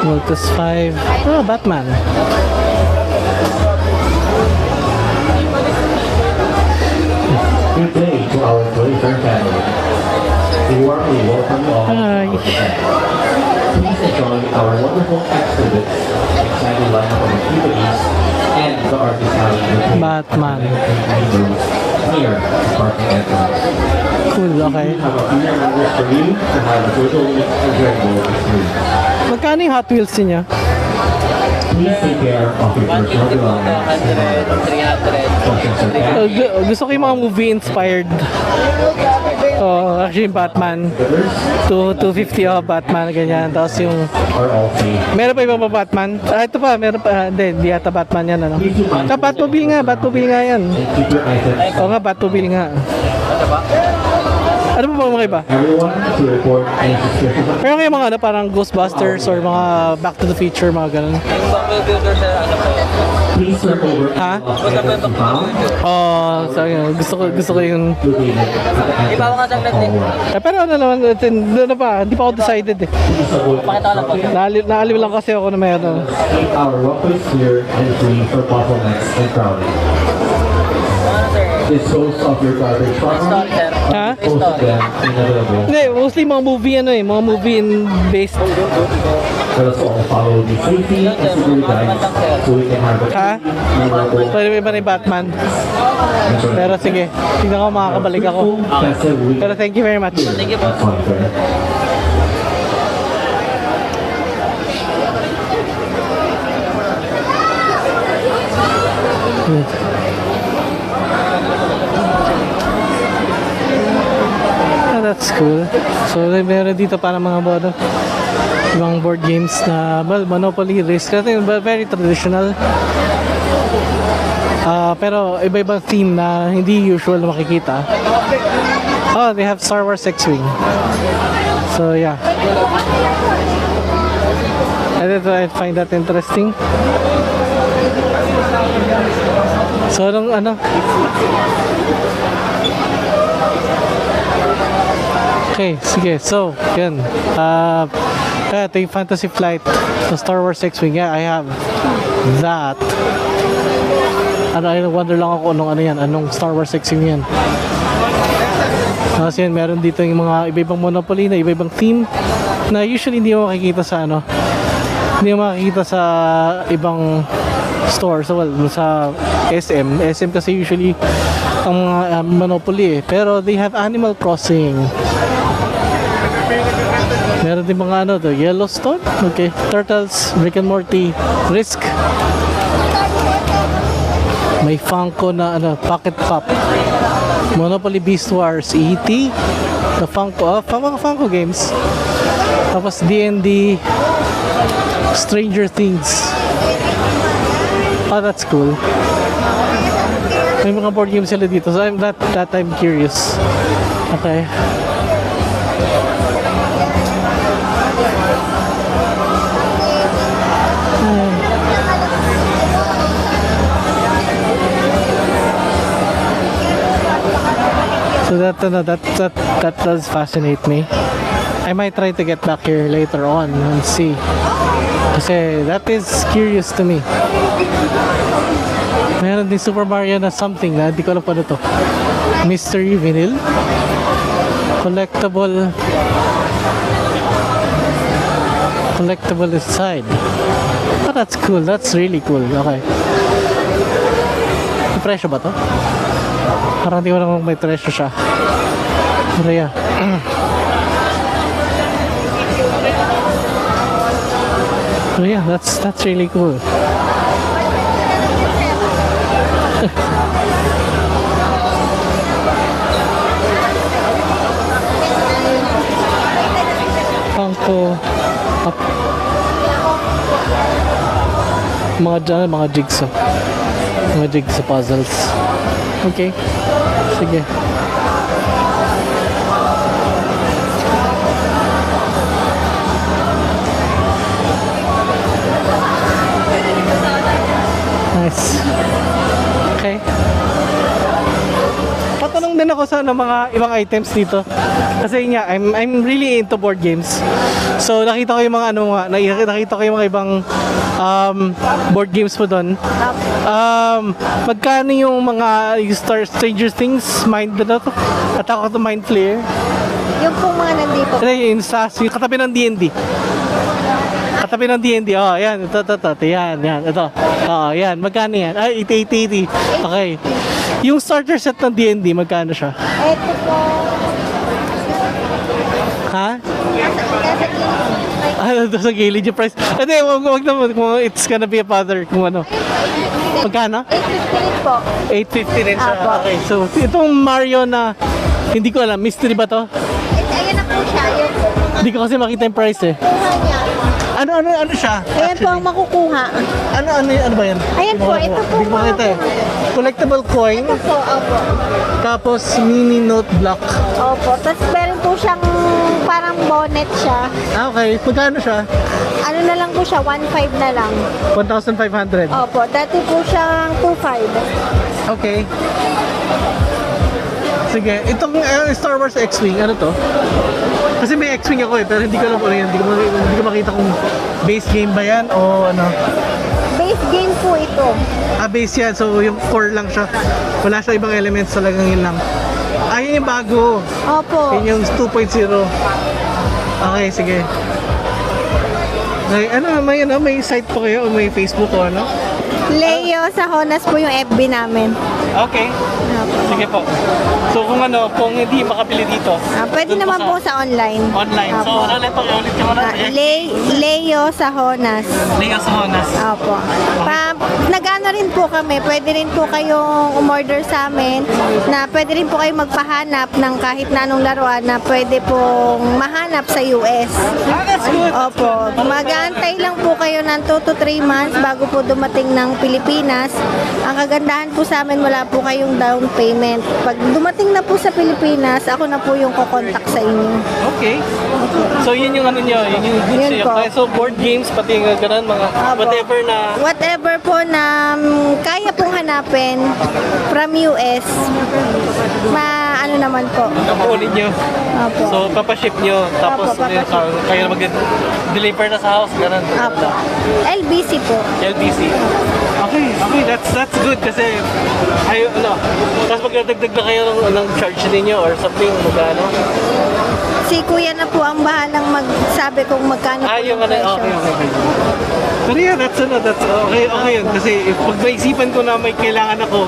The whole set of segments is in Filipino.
Lotus 5. Oh, Batman. Good day to our Toyota family. We warmly welcome you all to Hi. our event. Please enjoy our wonderful exhibits, exciting lineup of activities, and the artist alley Batman. near the parking entrance. Cool, okay. We have a few members for you to have a totally enjoyable experience. Magkano yung Hot Wheels niya? Please take care of your personal belongings. Functions are packed. Gusto ko yung mga movie inspired. Oh, actually yung Batman. 250 Batman, ganyan. Tapos yung... Are all safe. Meron pa ibang pa Batman? Ah, ito pa, meron pa. Hindi yata Batman yan, ano? Ah, Batmobile nga yan. And keep your items. Oo nga, Batmobile nga. Ano pa mga iba? Everyone to report any suspicious of Pero ngayon mga ano, parang Ghostbusters or mga Back to the Future, mga ganun. please turn over Ha? any lost items you found Oh, so yun, gusto ko yung... located at the entrance. Pero ano naman, ano pa, hindi pa ako decided eh. Please avoid Naaliw lang kasi ako na mayroon. keep our walkways clear and free for bottlenecks and crowding. Dispose of your garbage properly. Ha? Dispose of them inevitable. Hindi, mostly mga movie ano eh, mga movie based. Let us all follow the safety and security guides so we can have a Ha? memorable Pwede ba iba ni Batman? and Pero sige, tignan ko makakabalik ako. festive week. Pero thank you very much. Have fun, friend. Ah, that's cool. So meron dito para mga board, ibang board games na well, Monopoly, Risk, kasi very traditional. Pero iba-ibang theme na hindi usual na makikita. Oh, they have Star Wars X-Wing. So yeah. I find that interesting. So anong ano? Okay, sige. So, yan. Ito yung Fantasy Flight sa Star Wars X-Wing. Yeah, I have that. I wonder lang ako anong Star Wars X-Wing yan. Kasi yan, meron dito yung mga iba-ibang Monopoly na iba-ibang theme na usually hindi mo makikita sa hindi mo makikita sa ibang store. So, well, sa SM. SM kasi usually ang mga Monopoly eh. Pero they have Animal Crossing. Meron din mga Yellowstone. Okay. Turtles, Rick and Morty, Risk. May Funko na Pocket Pop. Monopoly Beast Wars, E.T. The Funko, mga Funko games. Tapos D&D, Stranger Things. Oh, that's cool. May mga board games sila dito. So I'm curious. Okay. So that does fascinate me. I might try to get back here later on and see. Kasi that is curious to me. Meron din Super Mario na something na hindi ko alam pa ano to. Mystery Vinyl. Collectible inside. Oh, that's cool. That's really cool. Okay. May presyo ba to? Parang di ko naman may presyo siya. Pero yeah. So yeah, that's really cool. Funko up. Mga jigsaw. Mga jigsaw puzzles. Okay. Sige. Nice. Okay. Patanong din ako sa mga ibang items dito. Kasi nga, I'm really into board games. So nakita ko yung mga ano nga, nakita ko yung mga ibang board games mo doon. Magkano yung mga yung Stranger Things, Mind ano to? Attack of the Mind Flayer? Yung pong mga nandito. Ano yung yung katabi ng D&D? Katabi ng D&D, oh, yan, ito, yan, ito. Oh, yan, magkano yan? Ay, 80. Okay. Yung starter set ng D&D, magkano siya? Ito po. Ha? Nasa Ano doon sa gilid yung price? Hindi, wag naman kung it's gonna be a father kung ano. Magkano? 850 po. 850 rin siya. Apo. Okay, so itong Mario na hindi ko alam, mystery ba to? Ayan na po siya. Yung Hindi ko kasi makita yung price eh. kuha niya. Ano siya? Ayan po ang makukuha. Ano ba yan? Ayan po, ito po. Hindi ko makita eh. Collectible coin, Ito po, opo. tapos mini note block. Opo. Tapos meron po siyang parang bonnet siya. Okay, magkano siya? Ano na lang po siya, 1.5 na lang. 1,500. Opo, dati po siyang 2.5. Okay. Sige, itong Star Wars X-Wing, ano to? Kasi may X-Wing ako eh, pero hindi ko alam kung ano yan. Hindi ko makita kung base game ba yan o ano. Base game po ito. Base yan. So, yung core lang siya. Wala siya ibang elements, talagang yun lang. Yun yung bago. Opo. Yun yung 2.0. Okay, sige. May site po kayo o may Facebook o ano? Leo sa Honas po yung FB namin. Okay. Sige po. So, kung hindi makabili dito. Pwede dun naman po sa online. online. So, Opo. ulit yung Leo sa Honas. Leo Sahonas. Opo. Nag-ano rin po kami, pwede rin po kayong umorder sa amin na pwede rin po kayong magpahanap ng kahit na anong laruan na pwede pong mahanap sa US. That's good. Opo. Mag-aantay lang po kayo ng 2 to 3 months bago po dumating ng Pilipinas. Ang kagandahan po sa amin, wala po kayong down payment. Pag dumating na po sa Pilipinas, ako na po yung kukontak sa inyo. Okay. So, yun yung yun yung goods Yun niyo. po. So, board games, pati yung ganun, mga Opo. Whatever po na kaya pong hanapin from US, ano naman po. nakunin nyo. Opo. So, papaship nyo. Tapos, Opo, papaship. kayo na mag-deliver na sa house. Ganun. Opo. LBC po. LBC. Okay, that's good kasi tapos magdadagdag na kayo ng charge ninyo or something, magkano? Si Kuya na po ang bahalang magsabi kung magkano po Yung yung presyo. okay. Pero yeah, that's okay yun. Kasi pag naisipan ko na may kailangan ako,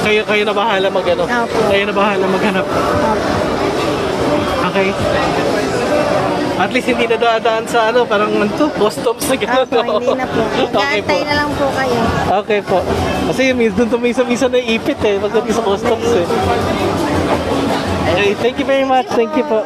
kayo na bahala Opo. Kayo na bahala maghanap. Okay. At least hindi na dadaan sa parang customs na gano'n. Opo, hindi na po. Okay po. Gaantay na lang po kayo. Okay po. Kasi doon tumisa-misa na ipit pagdating sa customs Okay, thank you very much. Thank you po.